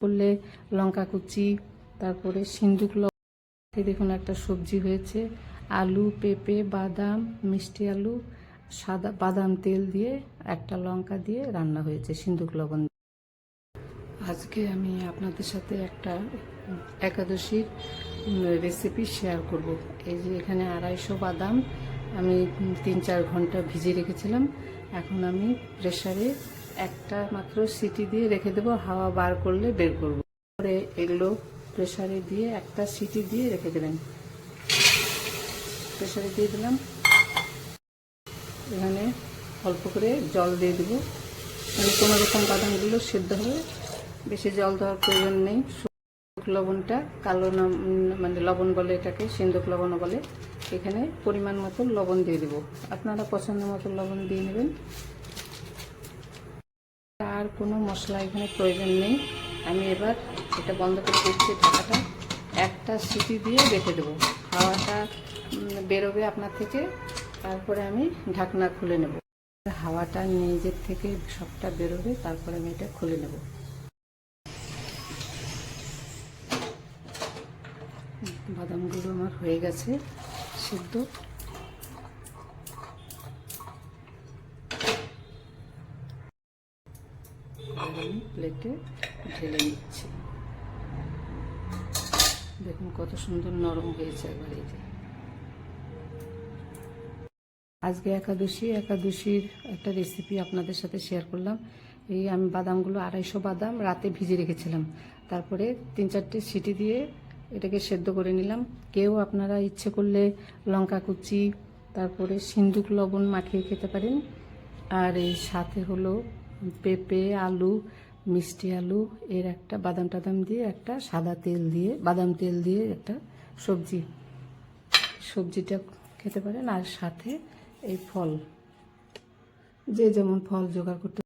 করলে লঙ্কা কুচি, তারপরে সিন্দুক লবণ, দেখুন একটা সবজি হয়েছে, আলু, পেঁপে, বাদাম, মিষ্টি আলু, সাদা বাদাম তেল দিয়ে একটা লঙ্কা দিয়ে রান্না হয়েছে সিন্দুক লবণ। আজকে আমি আপনাদের সাথে একটা একাদশীর রেসিপি শেয়ার করব। এই যে এখানে 250 বাদাম আমি 3-4 ঘন্টা ভিজিয়ে রেখেছিলাম। এখন আমি প্রেসারে একটা মাত্র সিটি দিয়ে রেখে দেবো, হাওয়া বার করলে বের করব। পরে এগুলো প্রেসারে দিয়ে একটা সিটি দিয়ে রেখে দেবেন। প্রেসারে দিয়ে দিলাম, এখানে অল্প করে জল দিয়ে দেবো, মানে কোনো রকম বাদামগুলো সেদ্ধ হবে, বেশি জল দেওয়ার প্রয়োজন নেই। লবণটা কালো মানে লবণ বলে, এটাকে সিন্দুক লবণও বলে। এখানে পরিমাণ মতো লবণ দিয়ে দেবো, আপনারা পছন্দ মতো লবণ দিয়ে নেবেন। আর কোনো মশলা এখানে প্রয়োজন নেই। আমি এবার এটা বন্ধ করে দিচ্ছি, ঢাকাটা একটা সিটি দিয়ে রেখে দেবো, হাওয়াটা বেরোবে আপনার থেকে। তারপরে আমি ঢাকনা খুলে নেব, হাওয়াটা নিজের থেকে সবটা বেরোবে, তারপরে আমি এটা খুলে নেব। বাদামগুলো আমার হয়ে গেছে সিদ্ধ। আমি প্লেটে ঢেলে নিচ্ছি। দেখুন কত সুন্দর নরম হয়েছে একবার। এই যে আজকে একাদশীর একটা রেসিপি আপনাদের সাথে শেয়ার করলাম। এই আমি বাদামগুলো 250 বাদাম রাতে ভিজে রেখেছিলাম, তারপরে 3-4টে সিটি দিয়ে এটাকে সেদ্ধ করে নিলাম। কেউ আপনারা ইচ্ছে করলে লঙ্কা কুচি, তারপরে সিন্দুক লবণ মাখিয়ে খেতে পারেন। আর এই সাথে হলো পেঁপে, আলু, মিষ্টি আলু, এর একটা বাদাম টাদাম দিয়ে একটা সাদা তেল দিয়ে বাদাম তেল দিয়ে একটা সবজিটা খেতে পারেন। আর সাথে এই ফল, যে যেমন ফল জোগাড় করতে